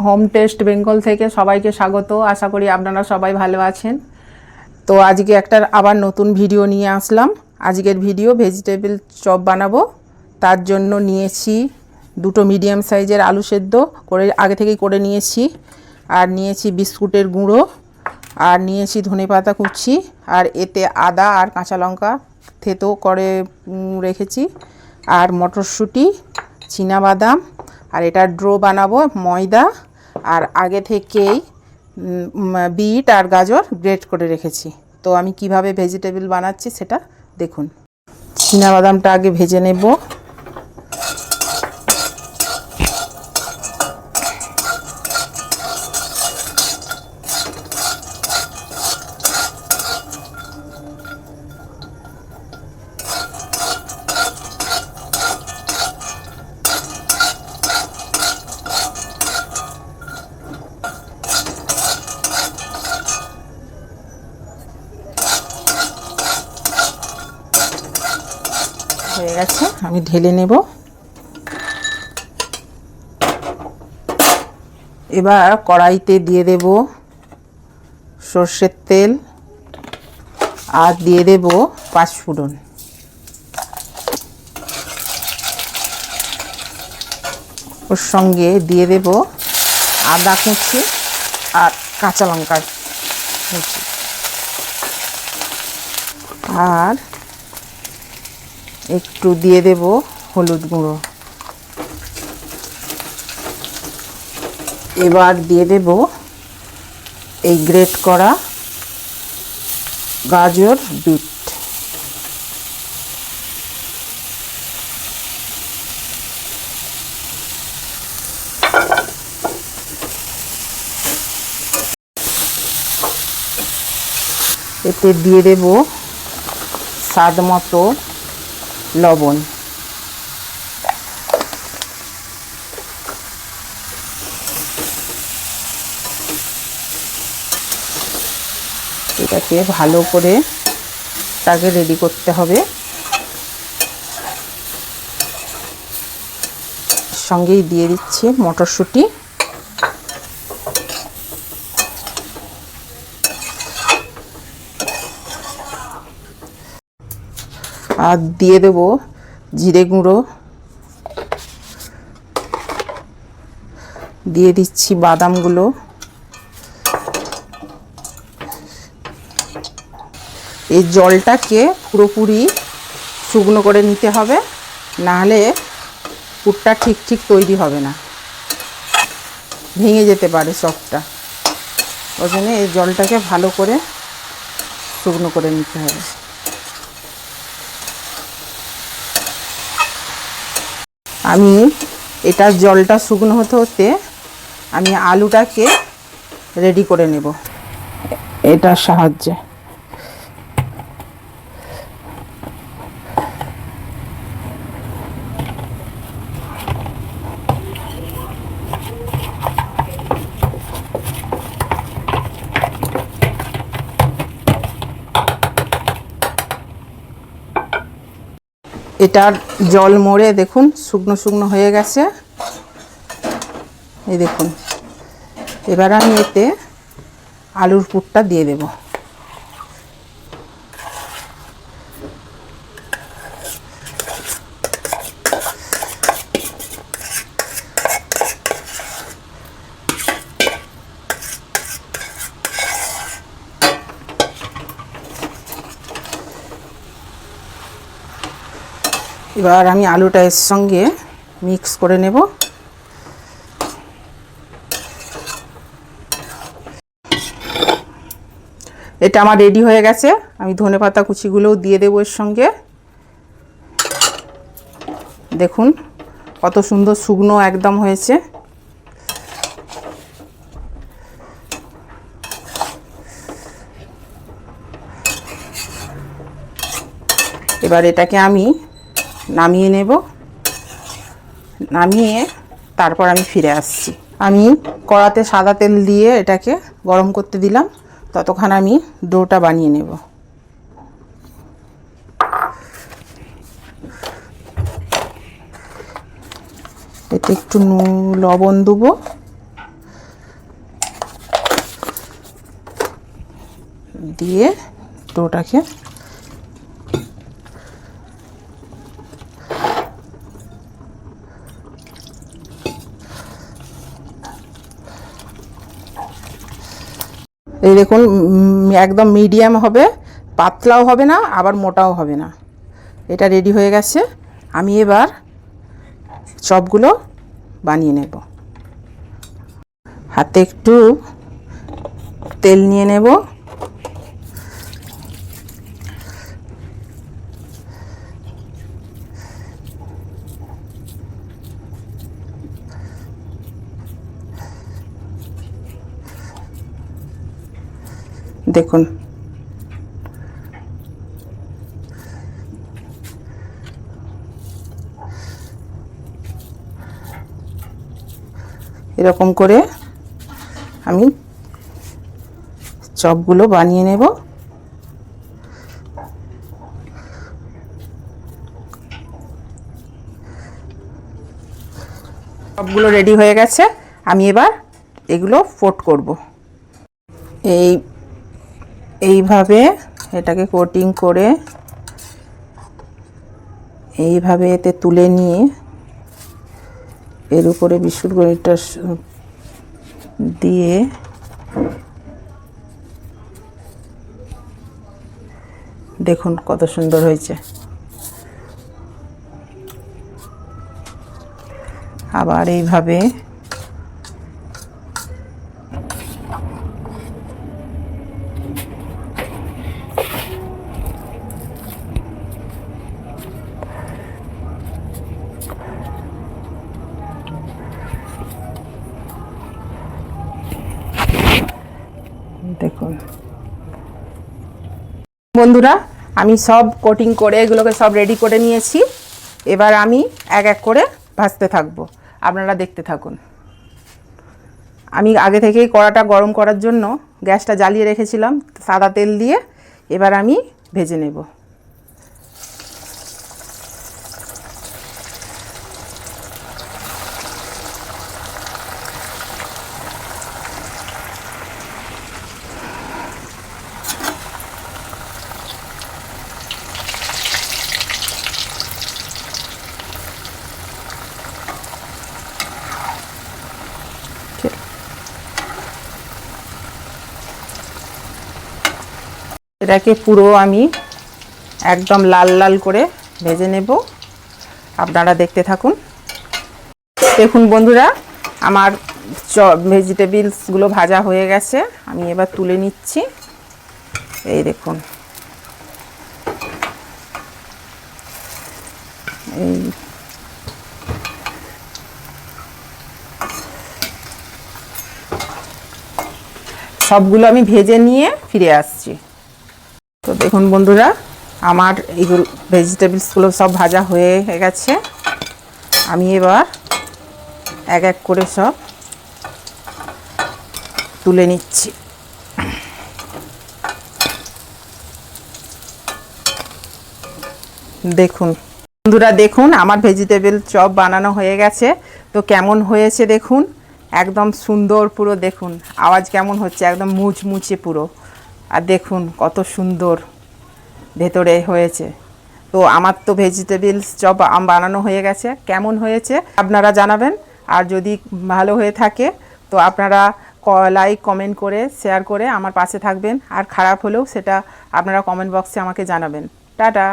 Home test Bengal থেকে সবাইকে স্বাগত। আশা করি আপনারা সবাই ভালো আছেন। তো আজকে একটা আবার নতুন ভিডিও নিয়ে আসলাম। আজকের ভিডিও ভেজিটেবল চপ বানাবো। তার জন্য নিয়েছি দুটো মিডিয়াম সাইজের আলু সেদ্ধ করে আগে থেকেই করে নিয়েছি, আর নিয়েছি বিস্কুটের গুঁড়ো, আর নিয়েছি ধনেপাতা কুচি, আর এতে আদা আর কাঁচা লঙ্কা থেতো করে রেখেছি, আর মটরশুঁটি, চীনাবাদাম, আর এটা ড্রো বানাবো ময়দা, আর আগে থেকেই বিট আর গাজর গ্রেট করে রেখেছি। তো আমি কিভাবে ভেজিটেবল বানাচ্ছি সেটা দেখুন। চীনাবাদামটা আগে ভেজে নেব। হয়ে গেছে, আমি ঢেলে নেব। এবার কড়াইতে দিয়ে দেব সর্ষের তেল, আর দিয়ে দেব পাঁচফোড়ন। ওর সঙ্গে দিয়ে দেব আদা কুচি আর কাঁচা লঙ্কা কুচি, আর একটু দিয়ে দেব হলুদ গুঁড়ো। এবার দিয়ে দেব এই গ্রেট করা গাজর, বিট। এতে দিয়ে দেব স্বাদ মতো লবণ। এটাকে ভালো করে তাকে রেডি করতে হবে। সঙ্গেই দিয়ে দিচ্ছি মটরশুঁটি, আর দিয়ে দেব জিরে গুঁড়ো, দিয়ে দিচ্ছি বাদামগুলো। এই জলটাকে পুরোপুরি শুকনো করে নিতে হবে, নাহলে পুরটা ঠিক তৈরি হবে না, ভেঙে যেতে পারে চপটা। ওই জন্য এই জলটাকে ভালো করে শুকনো করে নিতে হবে। আমি এটা জলটা শুকনো হতে হতে আমি আলুটাকে রেডি করে নেব এটার সাহায্যে। এটার জল মরে দেখুন শুকনো শুকনো হয়ে গেছে, এই দেখুন। এবার আমি এতে আলুর পুরটা দিয়ে দেব। এবার আমি আলুটা এর সঙ্গে মিক্স করে নেব। এটা আমার রেডি হয়ে গেছে। আমি ধনেপাতা কুচিগুলোও দিয়ে দেবো এর সঙ্গে। দেখুন কত সুন্দর শুকনো একদম হয়েছে। এবার এটাকে আমি নামিয়ে নেব, নামিয়ে তারপর আমি ফিরে আসছি। আমি কড়াতে সাদা তেল দিয়ে এটাকে গরম করতে দিলাম, ততক্ষণ আমি ডোটা বানিয়ে নেব। এতে একটু লবণ দেবো, দিয়ে ডোটাকে এই দেখুন একদম মিডিয়াম হবে, পাতলাও হবে না আবার মোটাও হবে না। এটা রেডি হয়ে গেছে। আমি এবার চপগুলো বানিয়ে নেব। হাতে একটু তেল নিয়ে নেব। দেখুন এরকম করে আমি চপগুলো বানিয়ে নেব। চপগুলো রেডি হয়ে গেছে। আমি এবার এগুলো ফোল্ড করব। এইভাবে এটাকে কোটিং করে এইভাবে এতে তুলে নিয়ে এর উপরে বিস্কুট গড়িটা দিয়ে দেখুন কত সুন্দর হয়েছে। আবার এইভাবে দেখুন বন্ধুরা, আমি সব কোটিং করে এগুলোকে সব রেডি করে নিয়েছি। এবার আমি এক এক করে ভাজতে থাকবো, আপনারা দেখতে থাকুন। আমি আগে থেকেই কড়াটা গরম করার জন্য গ্যাসটা জ্বালিয়ে রেখেছিলাম সাদা তেল দিয়ে। এবার আমি ভেজে নেব। এটাকে পুরো আমি একদম লাল লাল করে ভেজে নেব, আপনারা দেখতে থাকুন। দেখুন বন্ধুরা, আমার ভেজিটেবলসগুলো ভাজা হয়ে গেছে। আমি এবার তুলে নিচ্ছি। এই দেখুন, এই সবগুলো আমি ভেজে নিয়ে ফিরে আসছি। তো দেখুন বন্ধুরা, আমার এইগুলো ভেজিটেবলসগুলো সব ভাজা হয়ে গেছে। আমি এবার এক এক করে সব তুলে নিচ্ছি। দেখুন বন্ধুরা, দেখুন আমার ভেজিটেবল চপ বানানো হয়ে গেছে। তো কেমন হয়েছে দেখুন, একদম সুন্দর পুরো। দেখুন আওয়াজ কেমন হচ্ছে, একদম মুচমুচে পুরো। আর দেখুন কত সুন্দর ভেতরে হয়েছে। তো আমার তো ভেজিটেবলস চপ বানানো হয়ে গেছে। কেমন হয়েছে আপনারা জানাবেন। আর যদি ভালো হয়ে থাকে তো আপনারা লাইক কমেন্ট করে শেয়ার করে আমার পাশে থাকবেন। আর খারাপ হলেও সেটা আপনারা কমেন্ট বক্সে আমাকে জানাবেন। টাটা।